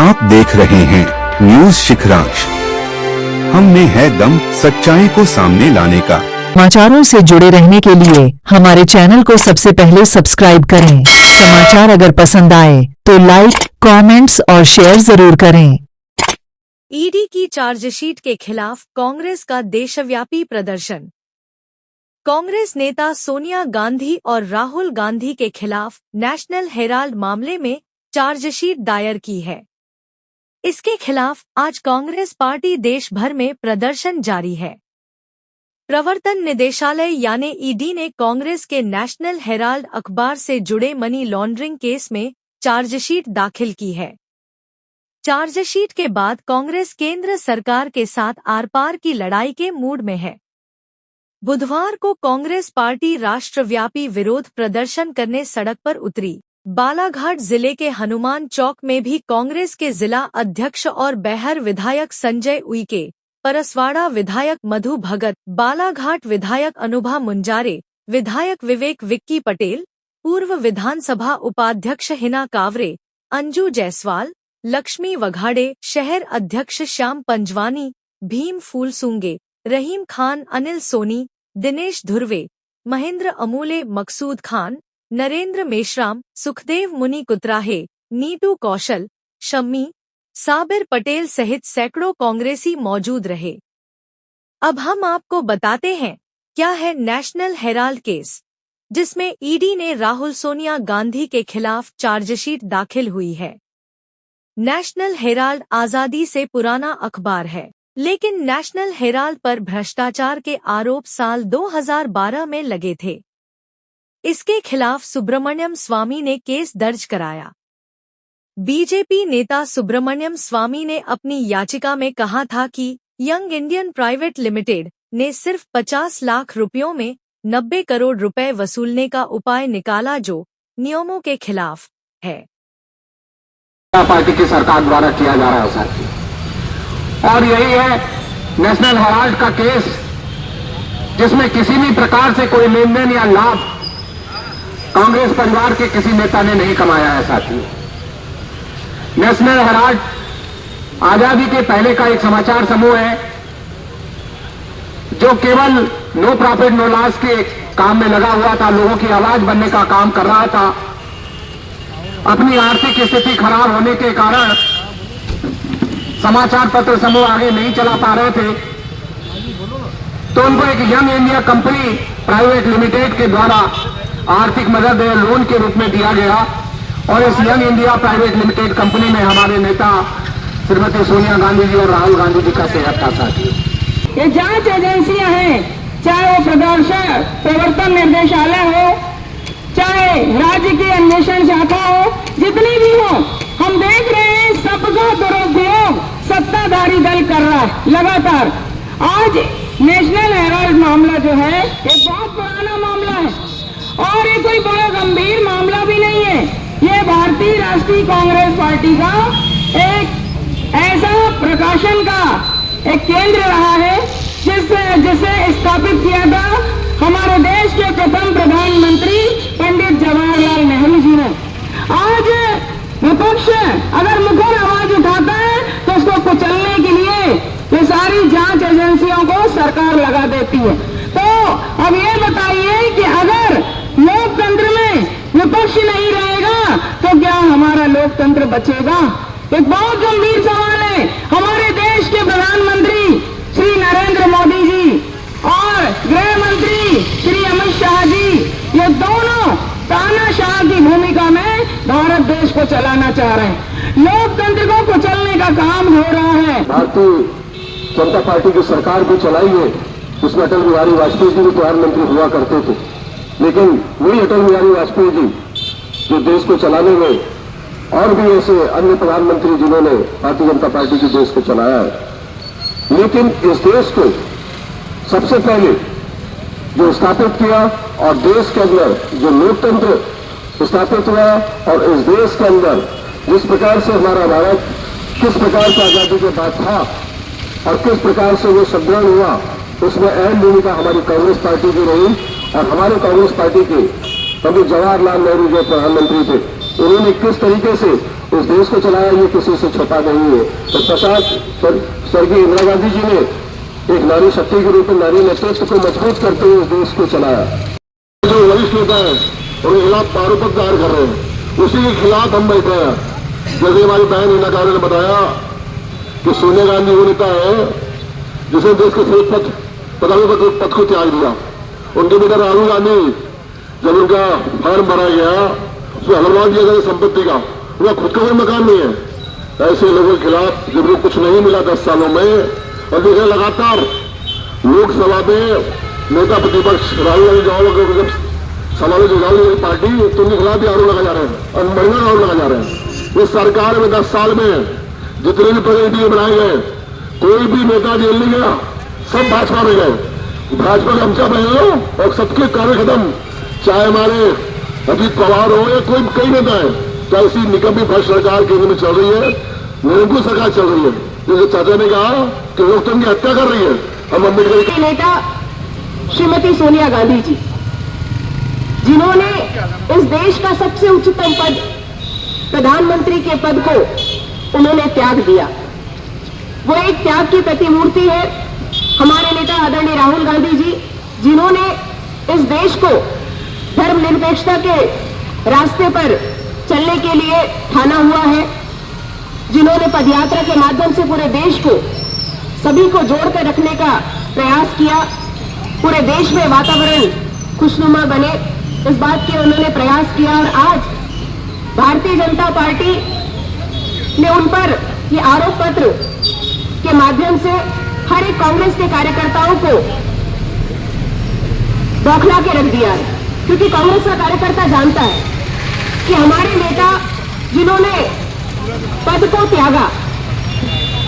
आप देख रहे हैं न्यूज शिखरांश। हम में है दम सच्चाई को सामने लाने का। समाचारों से जुड़े रहने के लिए हमारे चैनल को सबसे पहले सब्सक्राइब करें। समाचार अगर पसंद आए तो लाइक, कमेंट्स और शेयर जरूर करें। ईडी की चार्जशीट के खिलाफ कांग्रेस का देशव्यापी प्रदर्शन। कांग्रेस नेता सोनिया गांधी और राहुल गांधी के खिलाफ नेशनल हेराल्ड मामले में चार्जशीट दायर की है। इसके खिलाफ आज कांग्रेस पार्टी देश भर में प्रदर्शन जारी है। प्रवर्तन निदेशालय यानी ईडी ने कांग्रेस के नेशनल हेराल्ड अखबार से जुड़े मनी लॉन्ड्रिंग केस में चार्जशीट दाखिल की है। चार्जशीट के बाद कांग्रेस केंद्र सरकार के साथ आर पार की लड़ाई के मूड में है। बुधवार को कांग्रेस पार्टी राष्ट्रव्यापी विरोध प्रदर्शन करने सड़क पर उतरी। बालाघाट जिले के हनुमान चौक में भी कांग्रेस के जिला अध्यक्ष और बैहर विधायक संजय उइके, परसवाड़ा विधायक मधु भगत, बालाघाट विधायक अनुभा मुंजारे, विधायक विवेक विक्की पटेल, पूर्व विधानसभा उपाध्यक्ष हिना कावरे, अंजू जायसवाल, लक्ष्मी वघाड़े, शहर अध्यक्ष श्याम पंजवानी, भीम फूलसूंगे, रहीम खान, अनिल सोनी, दिनेश धुर्वे, महेंद्र अमूले, मकसूद खान, नरेंद्र मेश्राम, सुखदेव मुनि कुतराहे, नीटू कौशल, शम्मी, साबिर पटेल सहित सैकड़ों कांग्रेसी मौजूद रहे। अब हम आपको बताते हैं क्या है नेशनल हेराल्ड केस, जिसमें ईडी ने राहुल सोनिया गांधी के खिलाफ चार्जशीट दाखिल हुई है। नेशनल हेराल्ड आजादी से पुराना अखबार है, लेकिन नेशनल हेराल्ड पर भ्रष्टाचार के आरोप साल 2012 में लगे थे। इसके खिलाफ सुब्रमण्यम स्वामी ने केस दर्ज कराया। बीजेपी नेता सुब्रमण्यम स्वामी ने अपनी याचिका में कहा था कि यंग इंडियन प्राइवेट लिमिटेड ने सिर्फ 50 लाख रुपयों में 90 करोड़ रुपए वसूलने का उपाय निकाला, जो नियमों के खिलाफ है। पार्टी की सरकार द्वारा किया जा रहा है साथी, और यही है नेशनल हेराल्ड का केस, जिसमें किसी भी प्रकार से कोई लेन देन या लाभ कांग्रेस परिवार के किसी नेता ने नहीं कमाया है साथी। नेशनल हेराल्ड आजादी के पहले का एक समाचार समूह है, जो केवल नो प्रॉफिट नो लॉस के काम में लगा हुआ था, लोगों की आवाज बनने का काम कर रहा था। अपनी आर्थिक स्थिति खराब होने के कारण समाचार पत्र समूह आगे नहीं चला पा रहे थे, तो उनको एक young India company private limited के द्वारा आर्थिक मदद लोन के रूप में दिया गया। और इस young India private limited company में हमारे नेता श्रीमती सोनिया गांधी जी और राहुल गांधी जी का शेयर था साथी। ये जांच एजेंसियां हैं, चाहे वो प्रवर्तन निर्देशालय हो, चाहे राज्य की अन्वेषण शाखा हो, जितनी भी हो, हम देख रहे हैं सबका दुरुपयोग सत्ताधारी दल कर रहा है लगातार। आज नेशनल हेराल्ड मामला जो है ये बहुत पुराना मामला है और ये कोई बड़ा गंभीर मामला भी नहीं है। ये भारतीय राष्ट्रीय कांग्रेस पार्टी का एक ऐसा प्रकाशन का एक केंद्र रहा है जिसे स्थापित किया था हमारे देश के प्रथम प्रधानमंत्री पंडित जवाहरलाल नेहरू जी ने। आज विपक्ष अगर मुखर आवाज उठाता है तो उसको कुचलने के लिए ये सारी जांच एजेंसियों को सरकार लगा देती है। तो अब ये बताइए कि अगर लोकतंत्र में विपक्ष नहीं रहेगा तो क्या हमारा लोकतंत्र बचेगा? एक बहुत गंभीर सवाल है। हमारे देश के प्रधानमंत्री श्री नरेंद्र मोदी जी और गृह मंत्री श्री अमित शाह जी, ये दोनों तानाशाह की भूमिका में भारत देश को चलाना चाह रहे हैं। लोकतंत्र को कुचलने का काम हो रहा है। भारतीय जनता पार्टी की सरकार भी चलाई है, उसमें अटल बिहारी वाजपेयी जी भी प्रधानमंत्री हुआ करते थे, लेकिन वही अटल बिहारी वाजपेयी जी जो देश को चलाने में और भी ऐसे अन्य प्रधानमंत्री जिन्होंने भारतीय जनता पार्टी के देश को चलाया है, लेकिन इस देश को सबसे पहले जो स्थापित किया और देश के अंदर जो लोकतंत्र स्थापित हुआ और इस देश के अंदर जिस प्रकार से हमारा भारत किस प्रकार से आजादी के बाद था और किस प्रकार से वो सुदृढ़ हुआ, उसमें अहम भूमिका हमारी कांग्रेस पार्टी की रही। और हमारे कांग्रेस पार्टी के पंडित जवाहरलाल नेहरू जो प्रधानमंत्री थे, उन्होंने किस तरीके से इस देश को चलाया, ये किसी से छुपा नहीं है। तो स्वर्गीय इंदिरा गांधी जी ने एक नारी शक्ति के रूप में नारी नेतृत्व को मजबूत करते हुए इस देश को चलाया। जो वरिष्ठ नेता है उनके खिलाफ आरोप दायर कर रहे हैं, उसी के खिलाफ हम बैठे हैं। जैसे हमारी बहन हिना कारे ने बताया कि सोनिया गांधी वो नेता है जिसने देश के सर्वोच्च प्रधानमंत्री पद को त्याग दिया। उनके बेटा राहुल गांधी, जब उनका फॉर्म भरा गया उसमें हलवान दिया गया संपत्ति का, उनका खुद का कोई मकान नहीं है। ऐसे लोगों के खिलाफ जब कुछ नहीं मिला 10 सालों में, और देखिए लगातार लोकसभा में नेता प्रतिपक्ष राहुल गांधी जब सवालों जवाब वाली पार्टी, तो उनके खिलाफ भी आरोप लगा जा रहे हैं और बढ़िया आरोप लगा जा रहे हैं। इस सरकार में 10 साल में जितने भी प्रतिनिधि बनाए गए, कोई भी नेता जेल नहीं गया, सब भाजपा में गए। भाजपा का गमछा पहन लो और सबके कार्य खत्म, चाहे हमारे अजीत पवार हो या कोई कई नेता है। तो ऐसी निकम्मी भ्रष्ट सरकार केंद्र में चल रही है, निरंकुश सरकार चल रही है। जैसे चाचा ने कहा कि लोकतंत्र की हत्या कर रही है, हम अम्बेडकर के नेता श्रीमती सोनिया गांधी जी, जिन्होंने इस देश का सबसे उच्चतम पद, प्रधानमंत्री के पद को उन्होंने त्याग दिया। वो एक त्याग की प्रतिमूर्ति है। हमारे नेता आदरणीय राहुल गांधी जी, जिन्होंने इस देश को धर्मनिरपेक्षता के रास्ते पर चलने के लिए ठाना हुआ है, जिन्होंने पदयात्रा के माध्यम से पूरे देश को, सभी को जोड़कर रखने का प्रयास किया, पूरे देश में वातावरण खुशनुमा बने, इस बात के उन्होंने प्रयास किया। और आज भारतीय जनता पार्टी ने उन पर ये आरोप पत्र के माध्यम से हर एक कांग्रेस के कार्यकर्ताओं को बौखला के रख दिया है। क्योंकि कांग्रेस का कार्यकर्ता जानता है कि हमारे नेता जिन्होंने पद को त्यागा,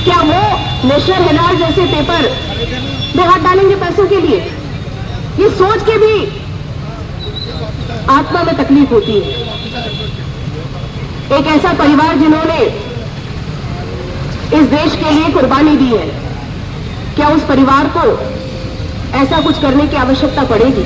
क्या वो नेशनल हेराल्ड जैसे पेपर में हाथ डालेंगे पैसों के लिए? ये सोच के भी आत्मा में तकलीफ होती है। एक ऐसा परिवार जिन्होंने इस देश के लिए कुर्बानी दी है, क्या उस परिवार को ऐसा कुछ करने की आवश्यकता पड़ेगी?